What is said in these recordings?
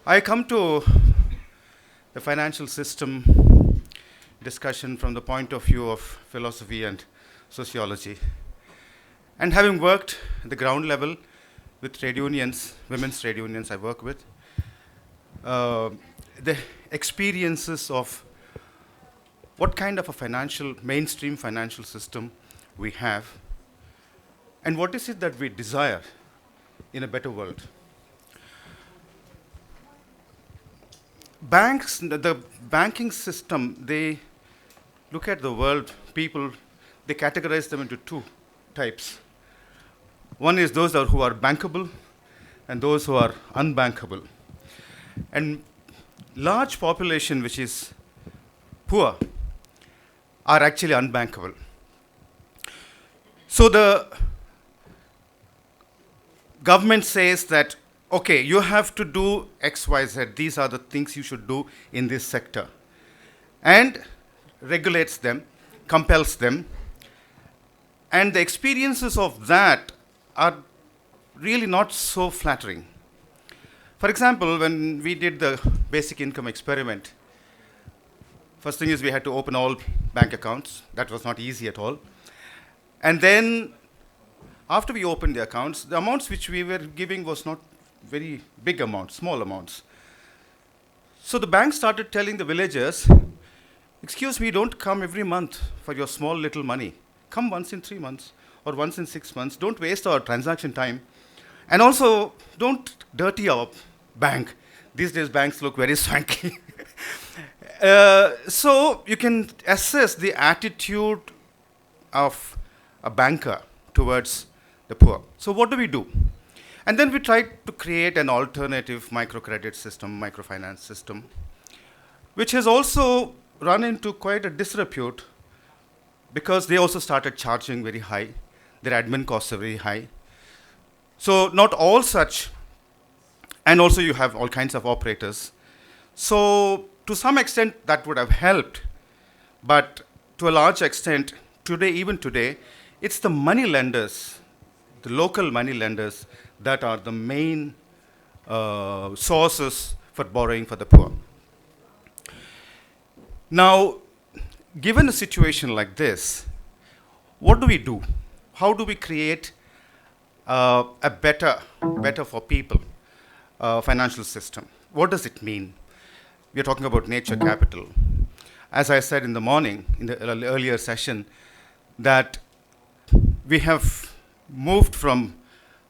I come to the financial system discussion from the point of view of philosophy and sociology. And having worked at the ground level with trade unions, women's trade unions I work with, the experiences of what kind of a mainstream financial system we have, and what is it that we desire in a better world. Banks, the banking system, they look at the world, people, they categorize them into two types. One is those who are bankable and those who are unbankable. And large population which is poor are actually unbankable. So the government says that, okay, you have to do X, Y, Z. These are the things you should do in this sector. And regulates them, compels them. And the experiences of that are really not so flattering. For example, when we did the basic income experiment, first thing is we had to open all bank accounts. That was not easy at all. And then after we opened the accounts, the amounts which we were giving was not very big amounts, small amounts. So the bank started telling the villagers, excuse me, don't come every month for your small little money. Come once in 3 months or once in 6 months. Don't waste our transaction time. And also, don't dirty our bank. These days, banks look very swanky. So you can assess the attitude of a banker towards the poor. So what do? And then we tried to create an alternative microcredit system, microfinance system, which has also run into quite a disrepute because they also started charging very high. Their admin costs are very high. So not all such, and also you have all kinds of operators. So to some extent that would have helped, but to a large extent, even today, it's the money lenders, the local money lenders, that are the main sources for borrowing for the poor. Now, given a situation like this, what do? How do we create a better for people financial system? What does it mean? We are talking about nature capital. As I said in the morning, in the earlier session, that we have moved from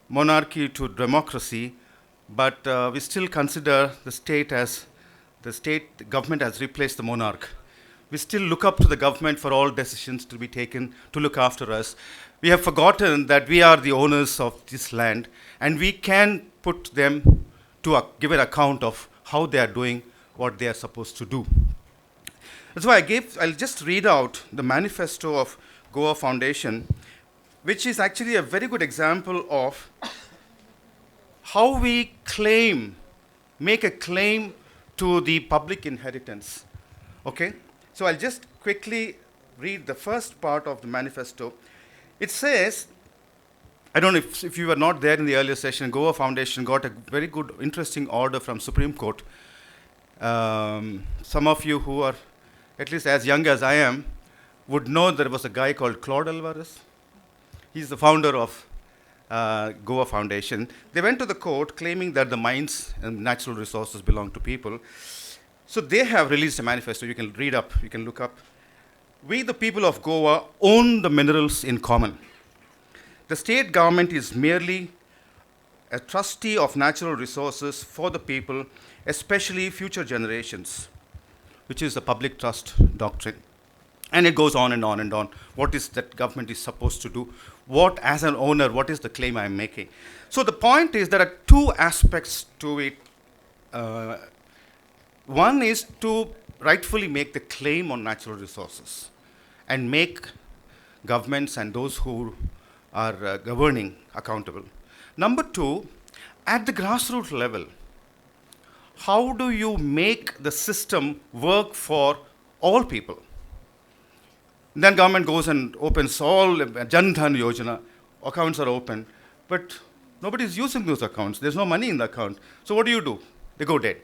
monarchy to democracy, but we still consider the government has replaced the monarch. We still look up to the government for all decisions to be taken to look after us. We have forgotten that we are the owners of this land, and we can put them to give an account of how they are doing what they are supposed to do. That's why I'll just read out the manifesto of Goa Foundation, which is actually a very good example of how we make a claim to the public inheritance. Okay? So I'll just quickly read the first part of the manifesto. It says, I don't know if you were not there in the earlier session, Goa Foundation got a very good, interesting order from Supreme Court. Some of you who are at least as young as I am would know there was a guy called Claude Alvarez. He's the founder of Goa Foundation. They went to the court claiming that the mines and natural resources belong to people. So they have released a manifesto. You can look up. We, the people of Goa, own the minerals in common. The state government is merely a trustee of natural resources for the people, especially future generations, which is the public trust doctrine. And it goes on and on and on. What is that government is supposed to do? What, as an owner, what is the claim I'm making? So the point is there are two aspects to it. One is to rightfully make the claim on natural resources and make governments and those who are governing accountable. Number two, at the grassroots level, how do you make the system work for all people? Then government goes and opens all Jan Dhan Yojana, accounts are open, but nobody is using those accounts. There's no money in the account. So what do? They go dead.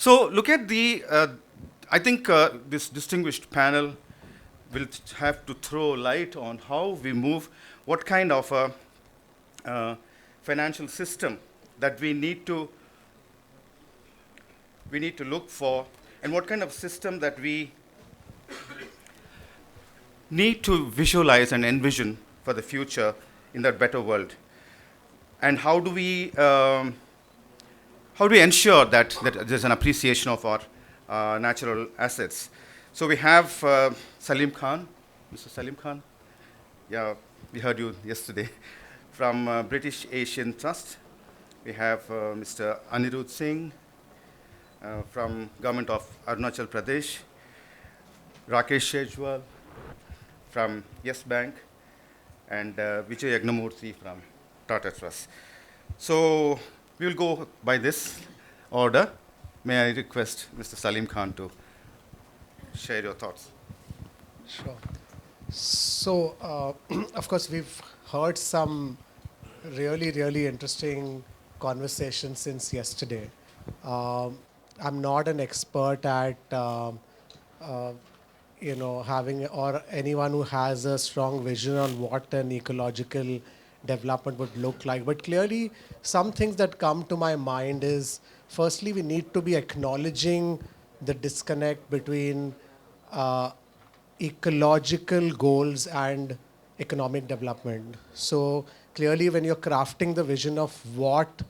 So look at the, I think this distinguished panel will have to throw light on how we move, what kind of a financial system that we need to look for, and what kind of system that we need to visualize and envision for the future in that better world. And how do we ensure that there's an appreciation of our natural assets? So we have Salim Khan, Mr. Salim Khan. Yeah, we heard you yesterday. From British Asian Trust, we have Mr. Anirudh Singh from Government of Arunachal Pradesh, Rakesh Shejwal from Yes Bank, and Vijay Yagnamurthy from Tata Trust. So we will go by this order. May I request Mr. Salim Khan to share your thoughts? Sure. So, of course, we've heard some really, really interesting conversations since yesterday. I'm not an expert at, uh, having or anyone who has a strong vision on what an ecological development would look like. But clearly, some things that come to my mind is, firstly, we need to be acknowledging the disconnect between uh, ecological goals and economic development. So clearly, when you're crafting the vision of what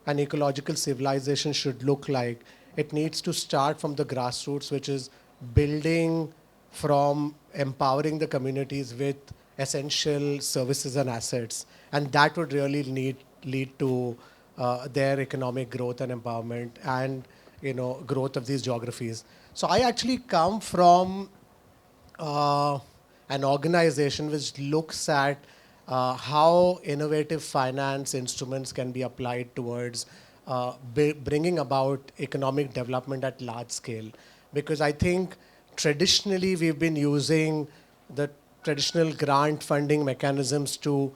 an ecological civilization should look like, it needs to start from the grassroots, which is building from empowering the communities with essential services and assets. And that would really lead to their economic growth and empowerment and growth of these geographies. So I actually come from uh, an organization which looks at how innovative finance instruments can be applied towards bringing about economic development at large scale. Because I think traditionally we've been using the traditional grant funding mechanisms to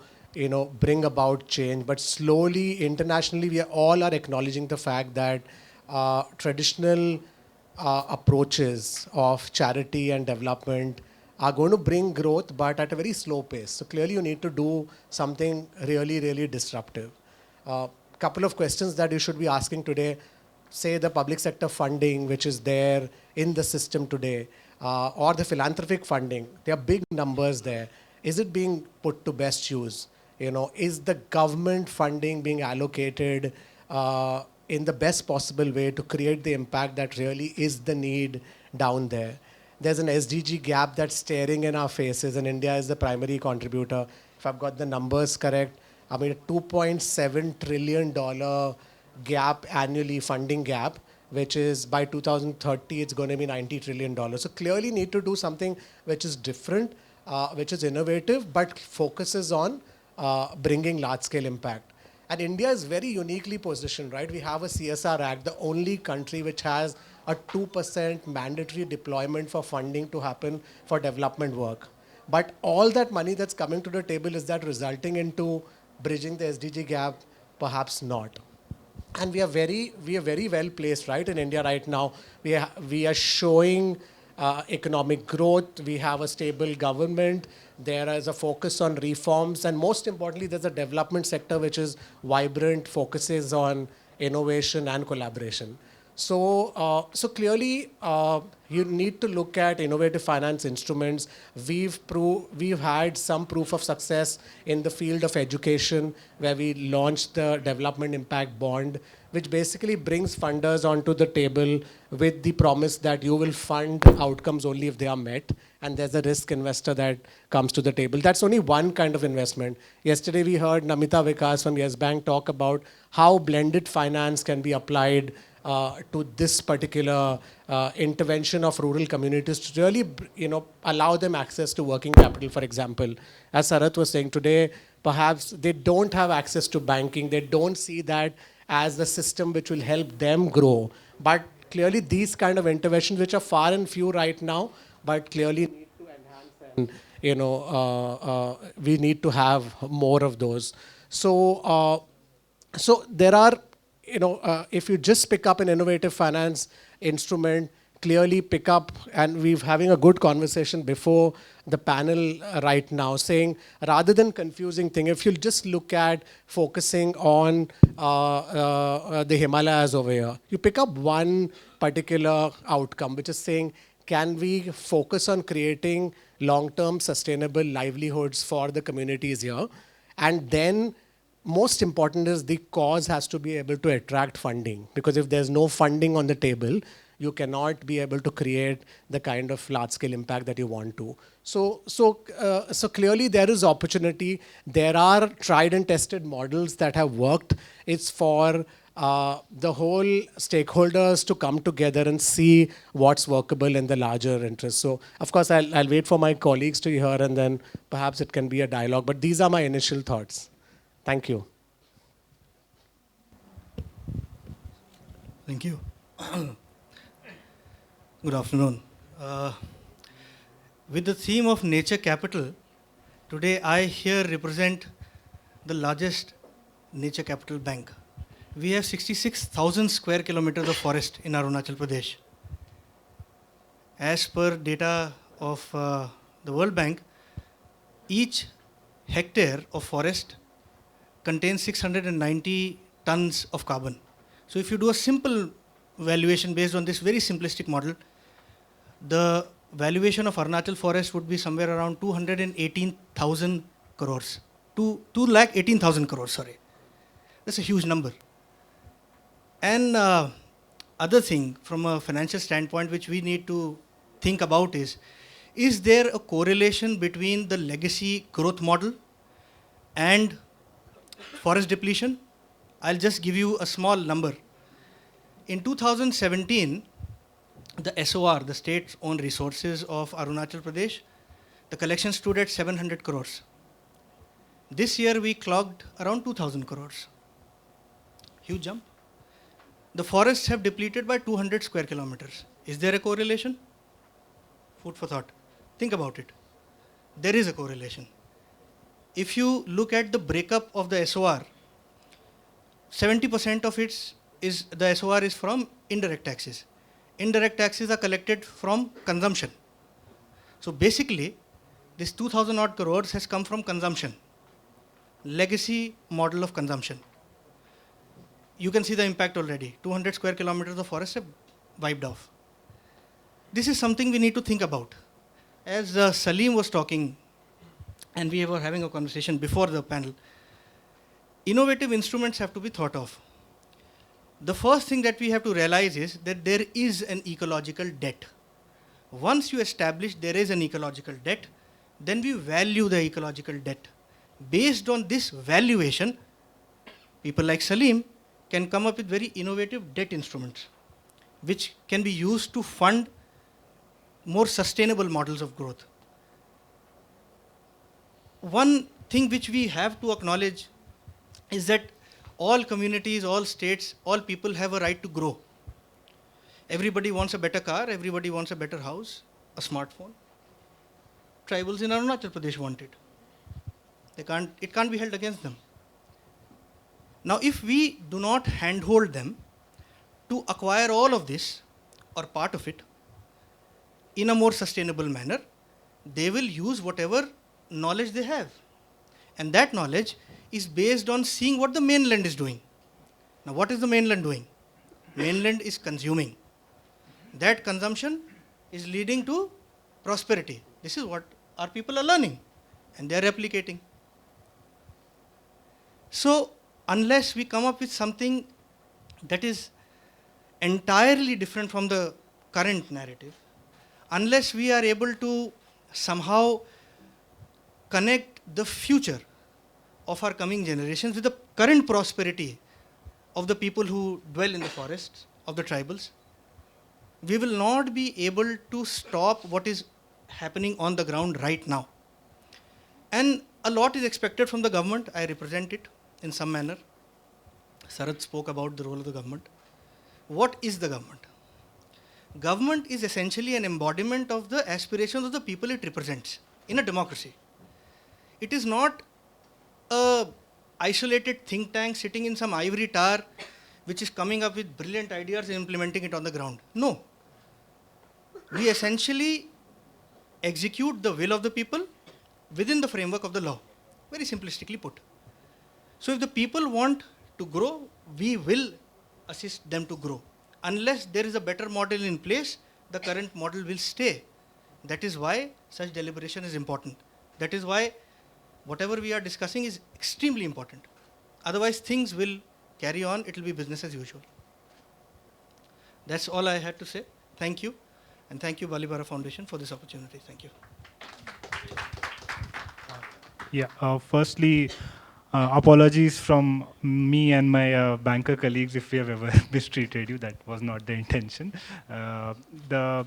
bring about change, but slowly internationally we all are acknowledging the fact that traditional approaches of charity and development are going to bring growth, but at a very slow pace. So clearly, you need to do something really, really disruptive. Couple of questions that you should be asking today. Say the public sector funding, which is there in the system today, or the philanthropic funding. There are big numbers there. Is it being put to best use? Is the government funding being allocated in the best possible way to create the impact that really is the need down there? There's an SDG gap that's staring in our faces, and India is the primary contributor. If I've got the numbers correct, I mean, a $2.7 trillion gap annually, funding gap, which is by 2030, it's going to be $90 trillion. So clearly need to do something which is different, which is innovative, but focuses on bringing large-scale impact. And India is very uniquely positioned, right? We have a CSR Act, the only country which has a 2% mandatory deployment for funding to happen for development work. But all that money that's coming to the table, is that resulting into bridging the SDG gap? Perhaps not. And we are very well placed, right, in India right now. We are showing economic growth. We have a stable government. There is a focus on reforms, and most importantly, there's a development sector which is vibrant, focuses on innovation and collaboration. So clearly, you need to look at innovative finance instruments. We've had some proof of success in the field of education, where we launched the Development Impact Bond, which basically brings funders onto the table with the promise that you will fund outcomes only if they are met, and there's a risk investor that comes to the table. That's only one kind of investment. Yesterday we heard Namita Vikas from Yes Bank talk about how blended finance can be applied to this particular intervention of rural communities to really, allow them access to working capital, for example. As Sarath was saying today, perhaps they don't have access to banking. They don't see that as the system which will help them grow. But clearly these kind of interventions, which are far and few right now, but clearly need to enhance, and we need to have more of those. So there are, if you just pick up an innovative finance instrument clearly pick up, and we're having a good conversation before the panel right now, saying rather than confusing thing, if you just look at focusing on the Himalayas over here, you pick up one particular outcome, which is saying, can we focus on creating long-term sustainable livelihoods for the communities here? And then most important is the cause has to be able to attract funding, because if there's no funding on the table, you cannot be able to create the kind of large-scale impact that you want to. So clearly there is opportunity. There are tried and tested models that have worked. It's for the whole stakeholders to come together and see what's workable in the larger interest. So of course, I'll wait for my colleagues to hear, and then perhaps it can be a dialogue. But these are my initial thoughts. Thank you. Thank you. Good afternoon. With the theme of nature capital, today I here represent the largest nature capital bank. We have 66,000 square kilometers of forest in Arunachal Pradesh. As per data of the World Bank, each hectare of forest contains 690 tons of carbon. So if you do a simple valuation based on this very simplistic model, the valuation of Arunachal forest would be somewhere around 218,000 crores. 218,000 crores, sorry. That's a huge number. And other thing from a financial standpoint which we need to think about is there a correlation between the legacy growth model and forest depletion? I'll just give you a small number. In 2017, the SOR, the state's own resources of Arunachal Pradesh, the collection stood at 700 crores. This year we clocked around 2,000 crores. Huge jump. The forests have depleted by 200 square kilometers. Is there a correlation? Food for thought. Think about it. There is a correlation. If you look at the breakup of the SOR, 70% of the SOR is from indirect taxes. Indirect taxes are collected from consumption. So basically, this 2,000 odd crores has come from consumption. Legacy model of consumption. You can see the impact already. 200 square kilometers of forest have wiped off. This is something we need to think about. As Salim was talking, and we were having a conversation before the panel, innovative instruments have to be thought of. The first thing that we have to realize is that there is an ecological debt. Once you establish there is an ecological debt, then we value the ecological debt. Based on this valuation, people like Salim can come up with very innovative debt instruments, which can be used to fund more sustainable models of growth. One thing which we have to acknowledge is that all communities, all states, all people have a right to grow. Everybody wants a better car, everybody wants a better house, a smartphone. Tribals in Arunachal Pradesh want it. It can't be held against them. Now, if we do not handhold them to acquire all of this or part of it in a more sustainable manner, they will use whatever knowledge they have. And that knowledge is based on seeing what the mainland is doing. Now, what is the mainland doing? Mainland is consuming. That consumption is leading to prosperity. This is what our people are learning, and they are replicating. So, unless we come up with something that is entirely different from the current narrative, unless we are able to somehow connect the future of our coming generations with the current prosperity of the people who dwell in the forests, of the tribals, we will not be able to stop what is happening on the ground right now. And a lot is expected from the government. I represent it in some manner. Sarath spoke about the role of the government. What is the government? Government is essentially an embodiment of the aspirations of the people it represents in a democracy. It is not a isolated think tank sitting in some ivory tower which is coming up with brilliant ideas and implementing it on the ground. No. We essentially execute the will of the people within the framework of the law, very simplistically put. So if the people want to grow, we will assist them to grow. Unless there is a better model in place, the current model will stay. That is why such deliberation is important. That is why whatever we are discussing is extremely important. Otherwise, things will carry on, it will be business as usual. That's all I had to say. Thank you. And thank you, Balibara Foundation, for this opportunity. Thank you. Yeah, firstly, apologies from me and my banker colleagues if we have ever mistreated you. That was not the intention. Uh, the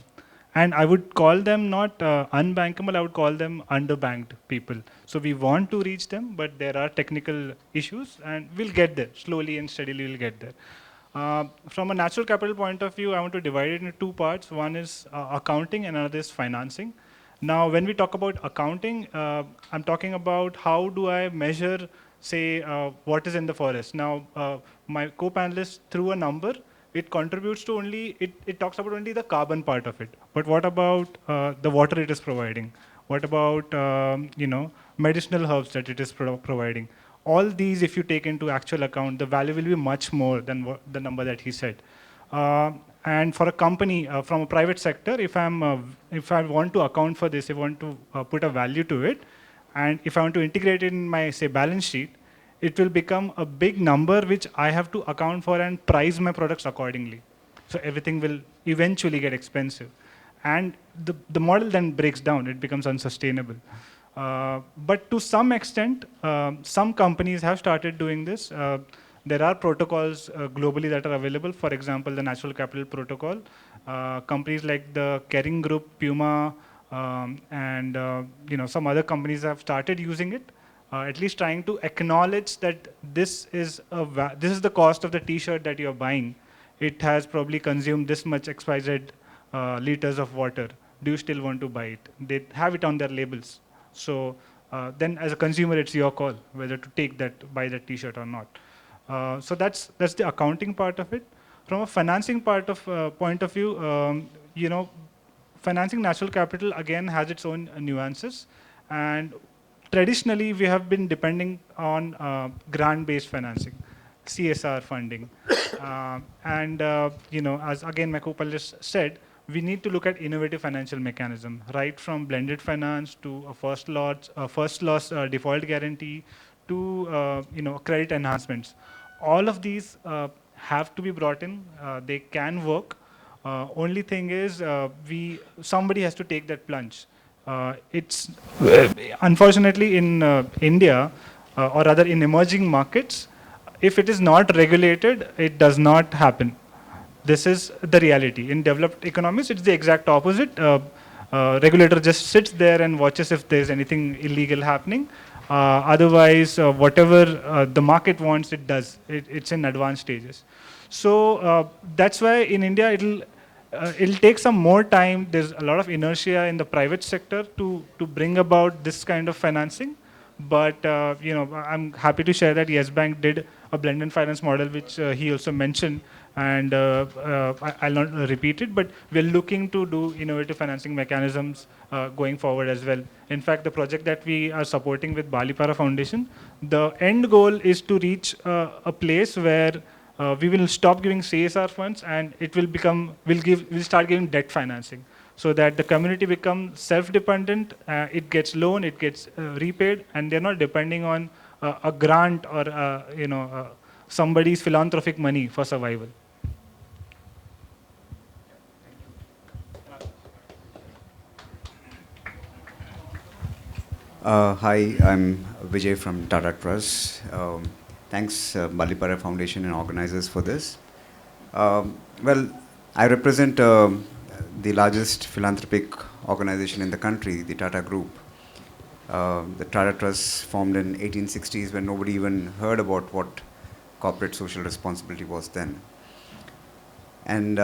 and I would call them not unbankable, I would call them underbanked people. So we want to reach them, but there are technical issues, and we'll get there. Slowly and steadily, we'll get there. From a natural capital point of view, I want to divide it into two parts. One is accounting, and another is financing. Now, when we talk about accounting, I'm talking about how do I measure, say, what is in the forest. Now, my co-panelist threw a number. It contributes to only, it talks about only the carbon part of it. But what about the water it is providing? What about, medicinal herbs that it is providing? All these, if you take into actual account, the value will be much more than the number that he said. And for a company from a private sector, if I want to account for this, if I want to put a value to it, and if I want to integrate it in my, say, balance sheet, it will become a big number which I have to account for and price my products accordingly. So everything will eventually get expensive. And the model then breaks down, it becomes unsustainable. But to some extent, some companies have started doing this. There are protocols globally that are available. For example, the Natural Capital Protocol. Companies like the Kering Group, Puma, and some other companies have started using it. At least trying to acknowledge that this is the cost of the T-shirt that you're buying. It has probably consumed this much XYZ liters of water. Do you still want to buy it? They have it on their labels. So then as a consumer, it's your call whether to buy that T-shirt or not. So that's the accounting part of it. From a financing point of view, financing natural capital again has its own nuances. And traditionally, we have been depending on grant-based financing, CSR funding. As again my co-panelist said, we need to look at innovative financial mechanism, right from blended finance to a first loss default guarantee to credit enhancements. All of these have to be brought in. They can work. Only thing is, somebody has to take that plunge. It's unfortunately in India, or rather in emerging markets, if it is not regulated, it does not happen. This is the reality. In developed economies, it's the exact opposite. Regulator just sits there and watches if there's anything illegal happening. Otherwise, whatever the market wants, it does. It's in advanced stages. So that's why in India, it'll take some more time. There's a lot of inertia in the private sector to bring about this kind of financing. But I'm happy to share that Yes Bank did a blended finance model, which he also mentioned, and I'll not repeat it. But we're looking to do innovative financing mechanisms going forward as well. In fact, the project that we are supporting with Balipara Foundation, the end goal is to reach a place where we will stop giving CSR funds, and we'll start giving debt financing, so that the community becomes self-dependent. It gets loan, it gets repaid, and they're not depending on a grant or somebody's philanthropic money for survival. Hi, I'm Vijay from Tata Trust. Thanks, Balipara Foundation and organizers for this. Well, I represent the largest philanthropic organization in the country, the Tata Group. The Tata Trust formed in 1860s when nobody even heard about what corporate social responsibility was then. And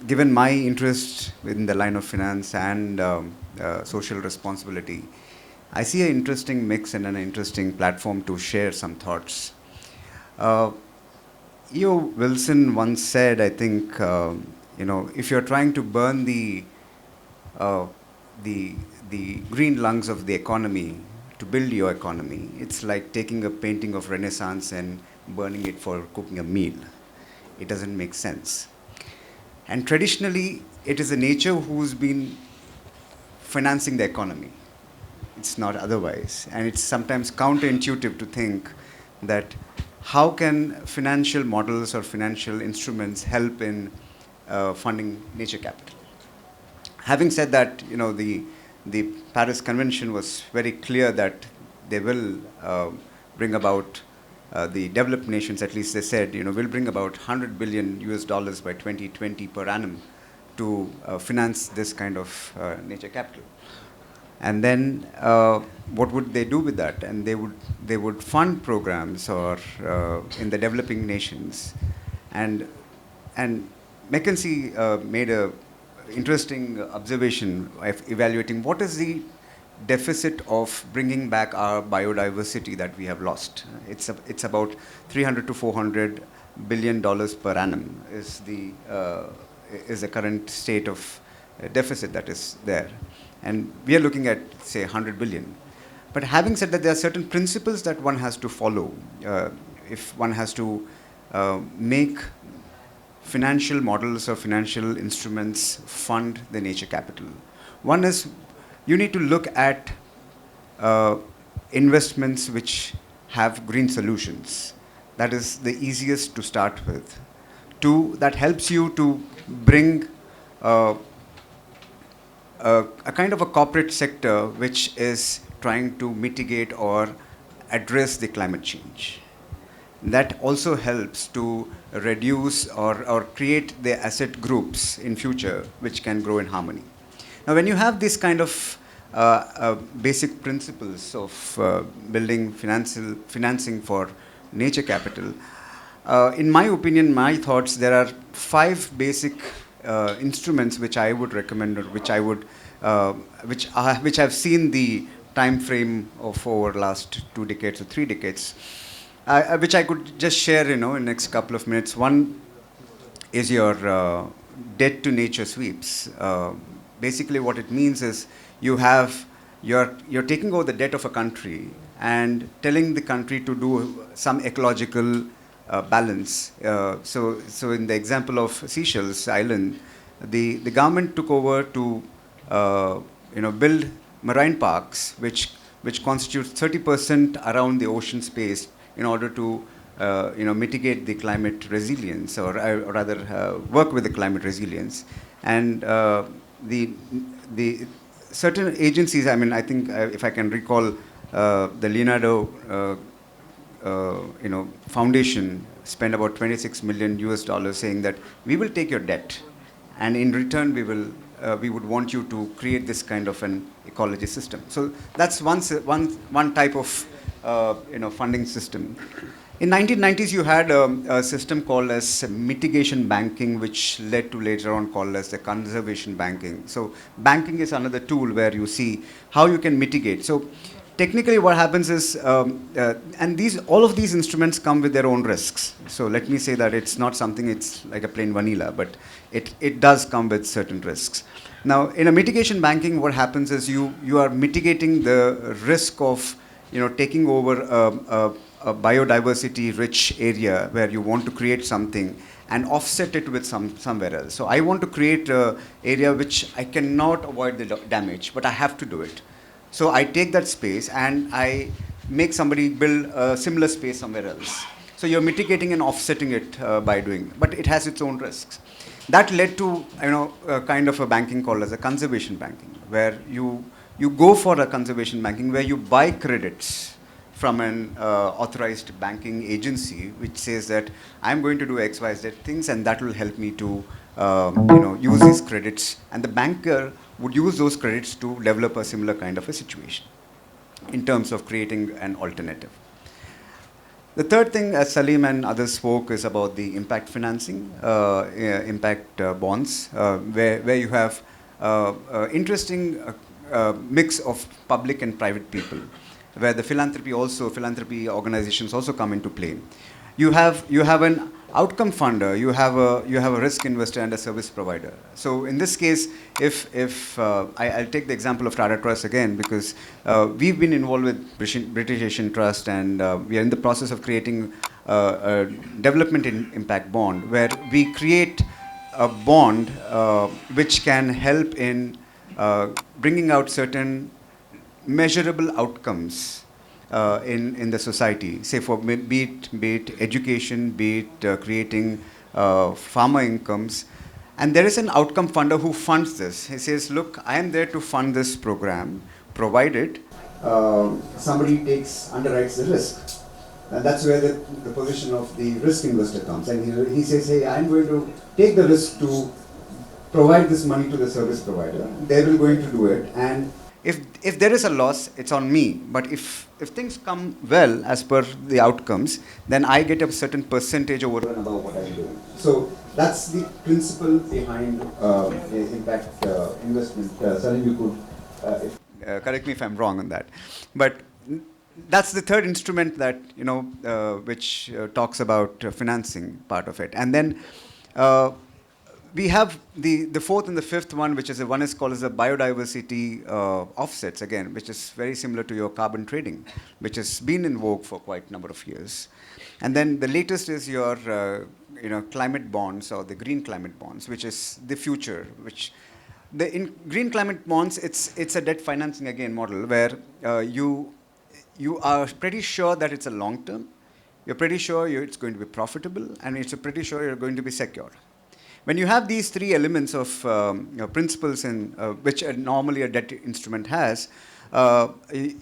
given my interest in the line of finance and social responsibility, I see an interesting mix and an interesting platform to share some thoughts. E.O. Wilson once said, I think, if you're trying to burn uh, the, the green lungs of the economy to build your economy, it's like taking a painting of Renaissance and burning it for cooking a meal. It doesn't make sense. And traditionally, it is the nature who's been financing the economy. It's not otherwise. And it's sometimes counterintuitive to think that how can financial models or financial instruments help in funding nature capital. Having said that, the Paris Convention was very clear that they will bring about the developed nations, at least they said, will bring about 100 billion US dollars by 2020 per annum to finance this kind of nature capital. And then what would they do with that? And they would fund programs or in the developing nations. And McKinsey made a interesting observation of evaluating what is the deficit of bringing back our biodiversity that we have lost. It's about 300 to 400 billion dollars per annum is the current state of deficit that is there. And we are looking at, say, 100 billion. But having said that, there are certain principles that one has to follow if one has to make financial models or financial instruments fund the nature capital. One is you need to look at investments which have green solutions. That is the easiest to start with. Two, that helps you to bring a kind of a corporate sector which is trying to mitigate or address the climate change. That also helps to reduce or create the asset groups in future which can grow in harmony. Now, when you have this kind of basic principles of building financing for nature capital, in my opinion, my thoughts, there are 5 basic instruments which I would recommend, or which I've seen the time frame of over last 2 decades or 3 decades, which I could just share, in the next couple of minutes. One is your debt to nature sweeps. Basically, what it means is you're taking over the debt of a country and telling the country to do some ecological balance. So in the example of Seychelles Island, the government took over to build marine parks, which constitutes 30% around the ocean space in order to mitigate the climate resilience, or rather work with the climate resilience. And the certain agencies, I think if I can recall, the Leonardo Foundation spent about 26 million US dollars saying that we will take your debt, and in return we would want you to create this kind of an ecology system. So that's one type of funding system. In 1990s, you had a system called as mitigation banking, which led to later on called as the conservation banking. So banking is another tool where you see how you can mitigate. So technically what happens is, and all of these instruments come with their own risks. So let me say that it's not something, it's like a plain vanilla, but it does come with certain risks. Now, in a mitigation banking, what happens is you are mitigating the risk of taking over a biodiversity-rich area where you want to create something and offset it with somewhere else. So I want to create an area which I cannot avoid the damage, but I have to do it. So I take that space and I make somebody build a similar space somewhere else. So you're mitigating and offsetting it by doing, but it has its own risks. That led to a kind of a banking called as a conservation banking, where you go for a conservation banking where you buy credits from an authorized banking agency, which says that I'm going to do X, Y, Z things, and that will help me to use these credits, and the banker would use those credits to develop a similar kind of a situation in terms of creating an alternative. The third thing, as Salim and others spoke, is about the impact financing, impact bonds, where you have interesting mix of public and private people, where the philanthropy organizations also come into play. You have an outcome funder, you have a risk investor and a service provider. So in this case, if I'll take the example of Tata Trust again, because we've been involved with British Asian Trust, and we are in the process of creating a development impact bond, where we create a bond which can help in bringing out certain measurable outcomes in the society. Say be it education, be it creating farmer incomes. And there is an outcome funder who funds this. He says, look, I am there to fund this program, provided somebody underwrites the risk. And that's where the position of the risk investor comes. And he says, hey, I'm going to take the risk to provide this money to the service provider. They will going to do it. And if there is a loss, it's on me. But if things come well as per the outcomes, then I get a certain percentage over and above what I'm doing. So that's the principle behind impact investment. Salim, you could correct me if I'm wrong on that. But that's the third instrument that, which talks about financing part of it. And then we have the fourth and the fifth one, which is one is called as the biodiversity offsets, again, which is very similar to your carbon trading, which has been in vogue for quite a number of years. And then the latest is your climate bonds, or the green climate bonds, which is the future. Which in green climate bonds, it's a debt financing again model, where you are pretty sure that it's a long term. You're pretty sure it's going to be profitable, and it's pretty sure you're going to be secure. When you have these three elements of principles in which normally a debt instrument has,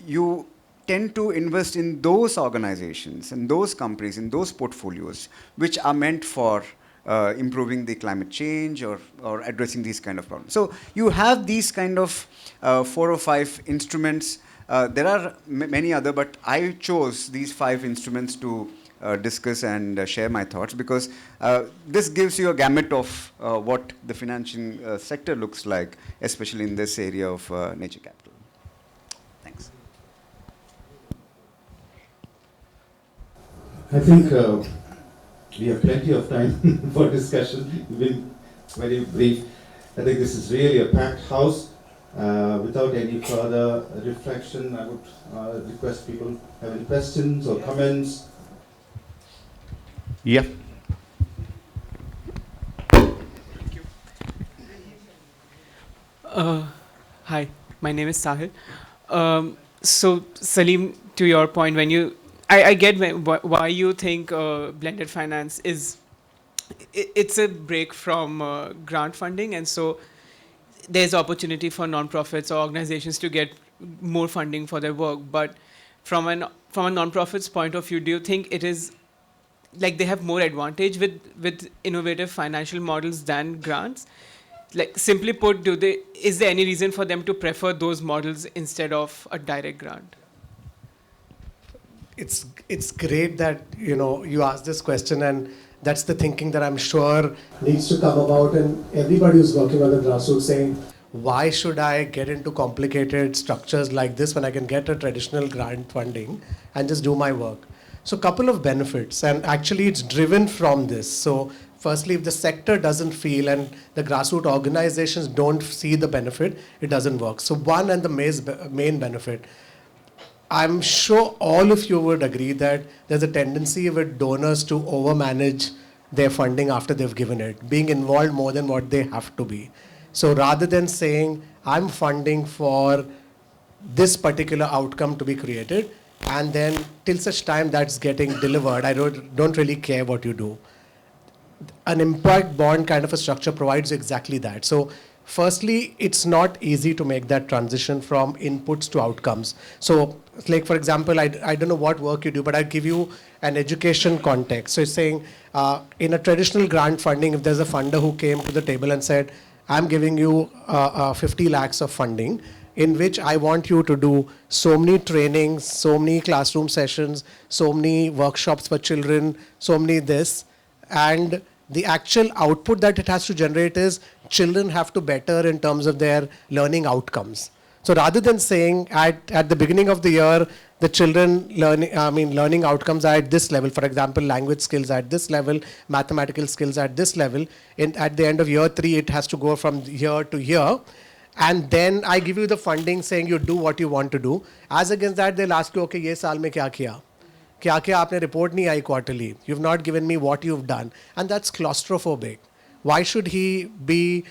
you tend to invest in those organizations, in those companies, in those portfolios, which are meant for improving the climate change or addressing these kind of problems. So you have these kind of 4 or 5 instruments. There are many other, but I chose these 5 instruments to discuss and share my thoughts, because this gives you a gamut of what the financial sector looks like, especially in this area of nature capital. Thanks. I think we have plenty of time for discussion. We've been very brief. I think this is really a packed house. Without any further reflection, I would request people have any questions or comments. Yeah. Hi, my name is Sahil. So Salim, to your point, I get why you think blended finance it's a break from grant funding, and so there's opportunity for non-profits or organizations to get more funding for their work. But from a non-profit's point of view, do you think it is like they have more advantage with innovative financial models than grants? Like, simply put, is there any reason for them to prefer those models instead of a direct grant? It's great that you asked this question, and that's the thinking that I'm sure needs to come about, and everybody who's working on the grassroots saying, why should I get into complicated structures like this when I can get a traditional grant funding and just do my work? So a couple of benefits, and actually it's driven from this. So firstly, if the sector doesn't feel and the grassroots organizations don't see the benefit, it doesn't work. So one, and the main benefit, I'm sure all of you would agree that there's a tendency with donors to overmanage their funding after they've given it, being involved more than what they have to be. So rather than saying, I'm funding for this particular outcome to be created, and then till such time that's getting delivered, I don't really care what you do. An impact bond kind of a structure provides exactly that. So firstly, it's not easy to make that transition from inputs to outcomes. So like, for example, I don't know what work you do, but I'll give you an education context. So it's saying in a traditional grant funding, if there's a funder who came to the table and said, I'm giving you 50 lakhs of funding, in which I want you to do so many trainings, so many classroom sessions, so many workshops for children, so many this, and the actual output that it has to generate is children have to better in terms of their learning outcomes. So rather than saying at the beginning of the year, the children learning outcomes are at this level, for example, language skills at this level, mathematical skills at this level, at the end of year 3, it has to go from year to year. And then I give you the funding saying you do what you want to do. As against that, they'll ask you, okay, ye saal mein kya kiya? क्या क्या आपने report नहीं आई quarterly? You've not given me what you've done. And that's claustrophobic. Why should he be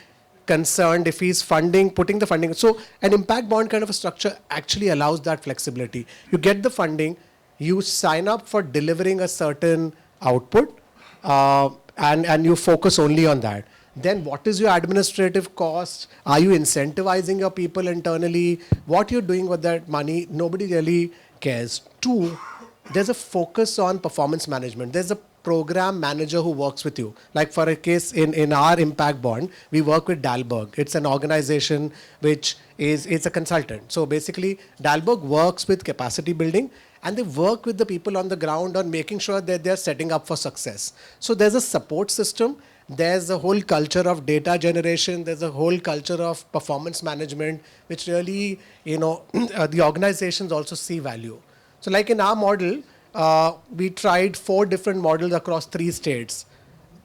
concerned if he's putting the funding? So an impact bond kind of a structure actually allows that flexibility. You get the funding, you sign up for delivering a certain output, and you focus only on that. Then what is your administrative cost? Are you incentivizing your people internally? What you're doing with that money, nobody really cares. 2, there's a focus on performance management. There's a program manager who works with you. Like for a case in our impact bond, we work with Dalberg. It's an organization which is a consultant. So basically, Dalberg works with capacity building, and they work with the people on the ground on making sure that they're setting up for success. So there's a support system. There's a whole culture of data generation. There's a whole culture of performance management, which really, the organizations also see value. So like in our model, we tried 4 different models across 3 states.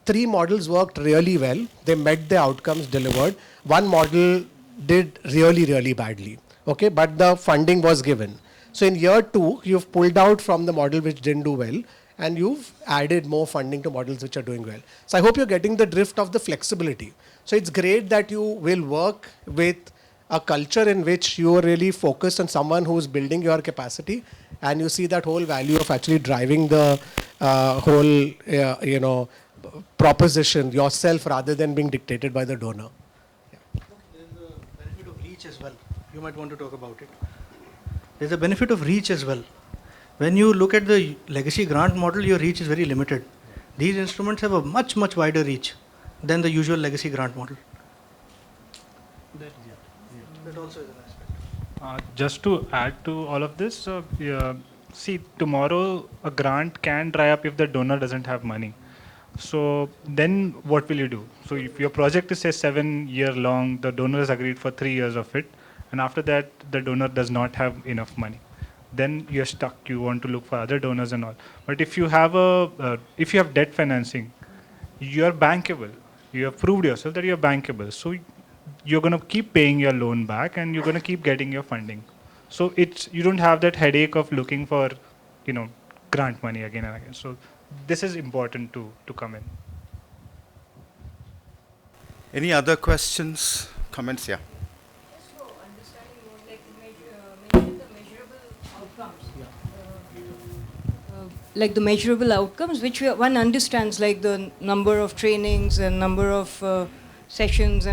3 models worked really well. They met the outcomes delivered. 1 model did really, really badly. Okay, but the funding was given. So in year 2, you've pulled out from the model which didn't do well, and you've added more funding to models which are doing well. So I hope you're getting the drift of the flexibility. So it's great that you will work with a culture in which you are really focused on someone who's building your capacity, and you see that whole value of actually driving the whole, proposition yourself rather than being dictated by the donor. There's a benefit of reach as well. You might want to talk about it. There's a benefit of reach as well. When you look at the legacy grant model, your reach is very limited. These instruments have a much, much wider reach than the usual legacy grant model. That also is an aspect. Just to add to all of this, see, tomorrow a grant can dry up if the donor doesn't have money. So then what will you do? So if your project is say 7 year long, the donor has agreed for 3 years of it, and after that the donor does not have enough money, then you're stuck. You want to look for other donors and all. But if you have if you have debt financing, you're bankable. You have proved yourself that you're bankable. So you're going to keep paying your loan back, and you're going to keep getting your funding. So you don't have that headache of looking for, grant money again and again. So this is important to come in. Any other questions, comments? Yeah. Just for understanding more, like mention the measurable outcomes. Like the measurable outcomes, which one understands, like the number of trainings and number of sessions,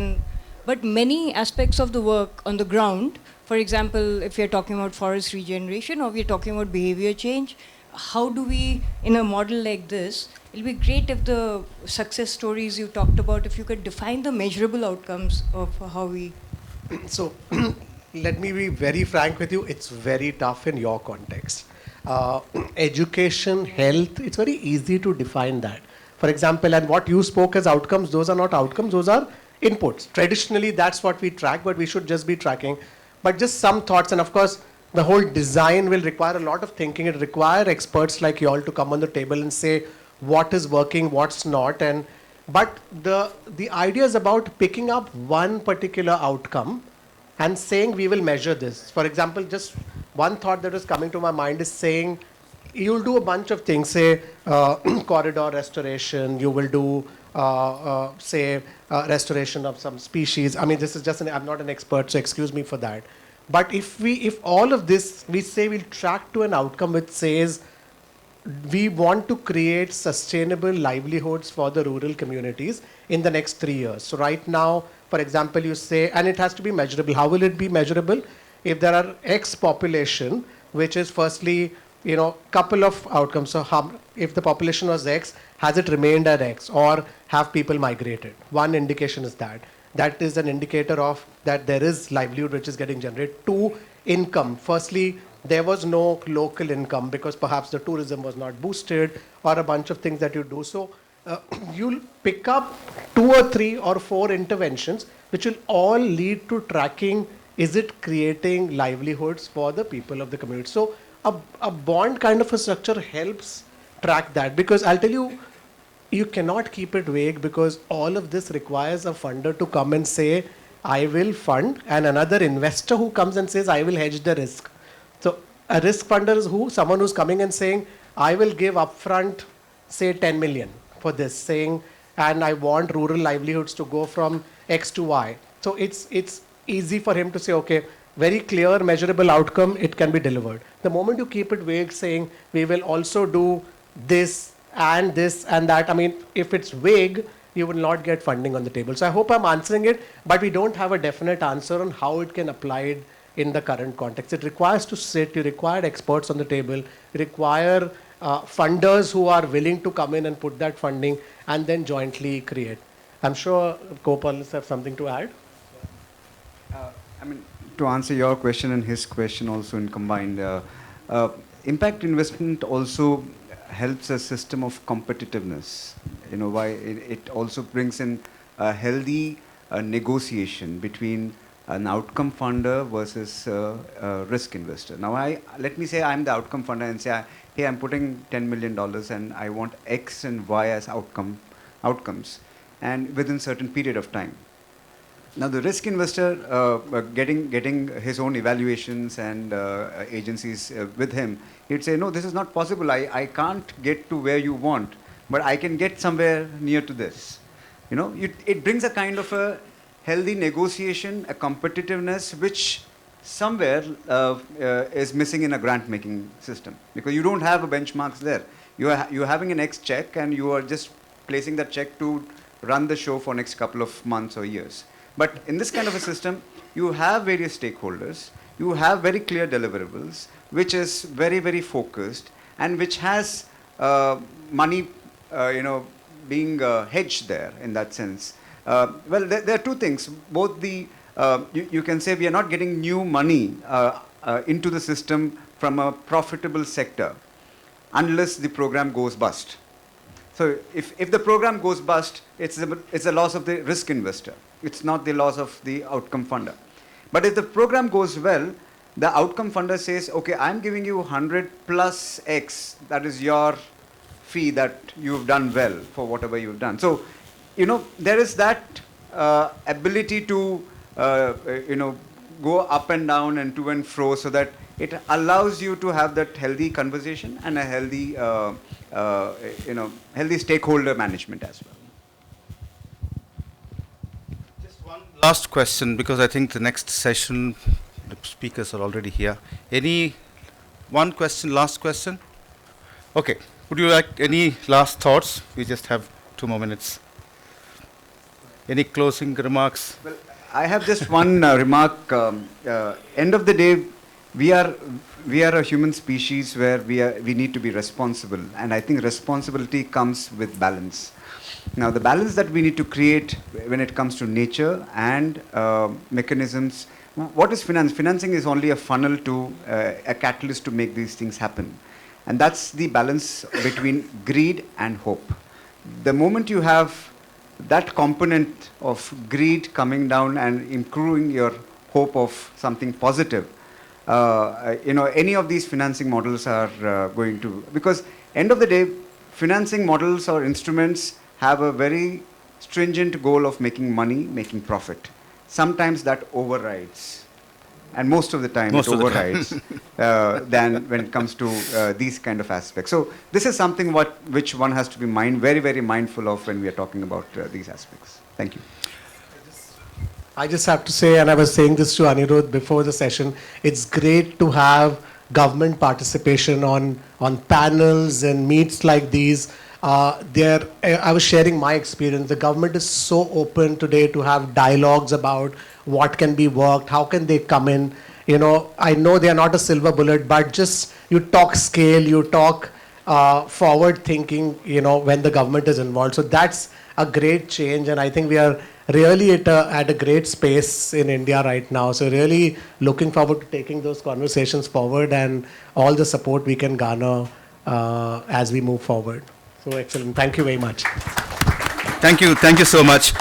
but many aspects of the work on the ground. For example, if you're talking about forest regeneration or we're talking about behavior change, how do we, in a model like this, it'll be great if the success stories you talked about, if you could define the measurable outcomes of how we... So let me be very frank with you, it's very tough in your context. Education, health, it's very easy to define that. For example, and what you spoke as outcomes, those are not outcomes, those are inputs. Traditionally, that's what we track, but we should just be tracking. But just some thoughts, and of course, the whole design will require a lot of thinking. It requires experts like you all to come on the table and say what is working, what's not. But the idea is about picking up one particular outcome and saying we will measure this. For example, just one thought that was coming to my mind is saying you'll do a bunch of things, say corridor restoration, you will do restoration of some species. I mean, this is just I'm not an expert, so excuse me for that. But if all of this, we say we'll track to an outcome which says we want to create sustainable livelihoods for the rural communities in the next 3 years. So right now, for example, you say, and it has to be measurable. How will it be measurable? If there are X population, which is firstly, couple of outcomes. So if the population was X, has it remained at X, or have people migrated? One indication is that. That is an indicator of that there is livelihood which is getting generated. 2, income. Firstly, there was no local income because perhaps the tourism was not boosted, or a bunch of things that you do. So you'll pick up 2 or 3 or 4 interventions which will all lead to tracking is it creating livelihoods for the people of the community? So a bond kind of a structure helps track that, because I'll tell you, you cannot keep it vague, because all of this requires a funder to come and say, I will fund, and another investor who comes and says, I will hedge the risk. So a risk funder is who? Someone who's coming and saying, I will give upfront, say 10 million for this, saying, and I want rural livelihoods to go from X to Y. So it's easy for him to say, okay, very clear, measurable outcome, it can be delivered. The moment you keep it vague, saying, we will also do this and that, I mean, if it's vague, you will not get funding on the table. So I hope I'm answering it, but we don't have a definite answer on how it can apply it in the current context. It requires to sit, you require experts on the table, you require funders who are willing to come in and put that funding and then jointly create. I'm sure Gopal has something to add. I mean, to answer your question and his question also in combined, impact investment also helps a system of competitiveness. You know, why it also brings in a healthy negotiation between an outcome funder versus a risk investor. Now, let me say I'm the outcome funder and say, hey, I'm putting $10 million and I want X and Y as outcomes, and within certain period of time. Now, the risk investor getting his own evaluations and agencies with him, he'd say, no, this is not possible. I can't get to where you want, but I can get somewhere near to this. You know, it brings a kind of a healthy negotiation, a competitiveness, which somewhere is missing in a grant-making system, because you don't have a benchmarks there. You're having an X check, and you are just placing that check to run the show for next couple of months or years. But in this kind of a system, you have various stakeholders, you have very clear deliverables, which is very, very focused, and which has money, being hedged there in that sense. Well, there are two things. Both you can say we are not getting new money into the system from a profitable sector unless the program goes bust. So if the program goes bust, it's a loss of the risk investor. It's not the loss of the outcome funder. But if the program goes well, the outcome funder says, okay, I'm giving you 100 plus X. That is your fee that you've done well for whatever you've done. So, there is that ability to, go up and down and to and fro, so that it allows you to have that healthy conversation and a healthy, healthy stakeholder management as well. Just one last question, because I think the next session, the speakers are already here. One question, last question? Okay. Would you like any last thoughts? We just have 2 more minutes. Any closing remarks? Well, I have just one remark. End of the day, we are a human species where we need to be responsible, and I think responsibility comes with balance. Now, the balance that we need to create when it comes to nature and mechanisms. What is finance? Financing is only a funnel to a catalyst to make these things happen, and that's the balance between greed and hope. The moment you have that component of greed coming down and improving your hope of something positive, any of these financing models are going to, because end of the day, financing models or instruments have a very stringent goal of making money, making profit. Sometimes that overrides, and most of the time it overrides than when it comes to these kind of aspects. So this is something which one has to be very, very mindful of when we are talking about these aspects. Thank you. I just have to say, and I was saying this to Anirudh before the session, it's great to have government participation on panels and meets like these. I was sharing my experience. The government is so open today to have dialogues about what can be worked, how can they come in. I know they are not a silver bullet, but just you talk scale, you talk forward thinking, when the government is involved. So that's a great change, and I think we are really at a great space in India right now. So really looking forward to taking those conversations forward and all the support we can garner as we move forward. So excellent. Thank you very much. Thank you so much.